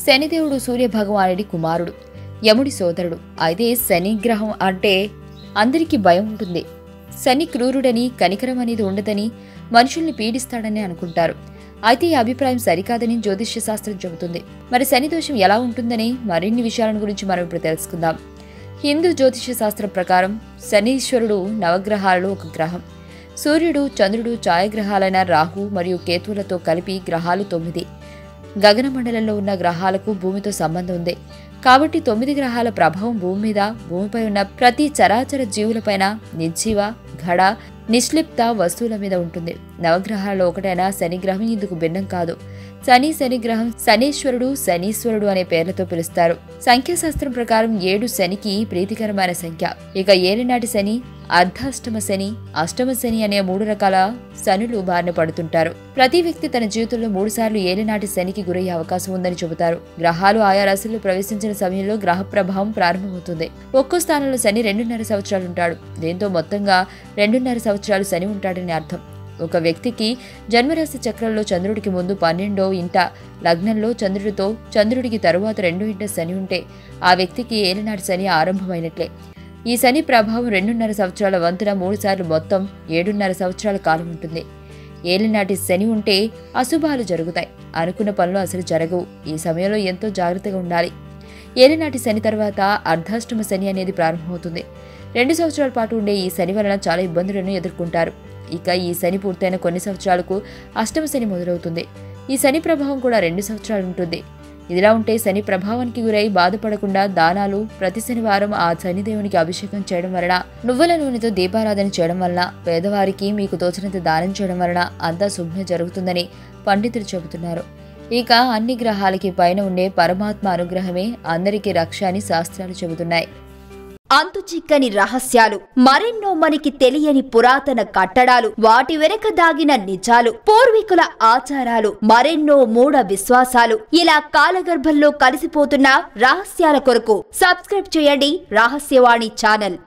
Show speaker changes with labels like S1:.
S1: శనిదేవుడు సూర్య భగవానుడి కుమారుడు, యముడి సోదరుడు. అయితే శని గ్రహం అంటే అందరికీ భయం ఉంటుంది. శని క్రూరుడని, కనికరం అనేది ఉండదని, మనుషుల్ని పీడిస్తాడని అనుకుంటారు. అయితే ఈ అభిప్రాయం సరికాదని జ్యోతిష్య శాస్త్రం చెబుతుంది. మరి శని దోషం ఎలా ఉంటుందని మరిన్ని విషయాల గురించి మనం ఇప్పుడు తెలుసుకుందాం. హిందూ జ్యోతిష్య శాస్త్రం ప్రకారం శనీశ్వరుడు నవగ్రహాలలో ఒక గ్రహం. సూర్యుడు, చంద్రుడు ఛాయాగ్రహాలైన రాహు మరియు కేతువులతో కలిపి గ్రహాలు 9. గగన మండలంలో ఉన్న గ్రహాలకు భూమితో సంబంధం ఉంది. కాబట్టి 9 గ్రహాల ప్రభావం భూమి మీద, భూమిపై ఉన్న ప్రతి చరాచర జీవులపైన, నిర్జీవ, ఘడ, నిశ్లిప్త వస్తువుల మీద ఉంటుంది. నవగ్రహాల్లో ఒకటైన శనిగ్రహం ఇందుకు భిన్నం కాదు. శనిగ్రహం శనీశ్వరుడు, శనీశ్వరుడు అనే పేర్లతో పిలుస్తారు. సంఖ్యాశాస్త్రం ప్రకారం 7 శనికి ప్రీతికరమైన సంఖ్య. ఇక ఏలినాటి శని, అర్ధాష్టమ శని, అష్టమ శని అనే 3 రకాల శనులు బారిన పడుతుంటారు. ప్రతి వ్యక్తి తన జీవితంలో 3 సార్లు ఏలినాటి శనికి గురయ్యే అవకాశం ఉందని చెబుతారు. గ్రహాలు ఆయా రాశుల్లో ప్రవేశించిన సమయంలో గ్రహ ప్రభావం ప్రారంభమవుతుంది. ఒక్కో స్థానంలో శని 2.5 సంవత్సరాలు ఉంటాడు. దీంతో మొత్తంగా 2.5 సంవత్సరాలు శని ఉంటాడని అర్థం. ఒక వ్యక్తికి జన్మరాశి చక్రంలో చంద్రుడికి ముందు 12వ ఇంట లగ్నంలో చంద్రుడితో, చంద్రుడికి తరువాత 2వ ఇంట శని ఉంటే ఆ వ్యక్తికి ఏలినాటి శని ఆరంభమైనట్లే. ఈ శని ప్రభావం 2.5 సంవత్సరాల వంతున 3 సార్లు మొత్తం 7.5 సంవత్సరాల కాలం ఉంటుంది. ఏలినాటి శని ఉంటే అశుభాలు జరుగుతాయి. అనుకున్న పనులు అసలు జరగవు. ఈ సమయంలో ఎంతో జాగ్రత్తగా ఉండాలి. ఏలినాటి శని తర్వాత అర్ధాష్టమ శని అనేది ప్రారంభమవుతుంది. 2 సంవత్సరాల పాటు ఉండే ఈ శని వలన చాలా ఇబ్బందులను ఎదుర్కొంటారు. ఇక ఈ శని పూర్తయిన కొన్ని సంవత్సరాలకు అష్టమ శని మొదలవుతుంది. ఈ శని ప్రభావం కూడా 2 సంవత్సరాలు ఉంటుంది. ఇదిలా ఉంటే శని ప్రభావానికి గురై బాధపడకుండా దానాలు, ప్రతి శనివారం ఆ శనిదేవునికి అభిషేకం చేయడం వలన, నువ్వుల నూనెతో దీపారాధన చేయడం వలన, పేదవారికి మీకు తోచినంత దానం చేయడం వలన అంతా శుభ్రం జరుగుతుందని పండితులు చెబుతున్నారు. ఇక అన్ని గ్రహాలకి పైన ఉండే పరమాత్మ అనుగ్రహమే అందరికీ రక్ష అని శాస్త్రాలు చెబుతున్నాయి.
S2: అంతుచిక్కని రహస్యాలు, మరెన్నో మనకి తెలియని పురాతన కట్టడాలు, వాటి వెనక దాగిన నిజాలు, పూర్వీకుల ఆచారాలు, మరెన్నో మూఢ విశ్వాసాలు, ఇలా కాలగర్భంలో కలిసిపోతున్న రహస్యాల కొరకు సబ్స్క్రైబ్ చేయండి రహస్యవాణి ఛానల్.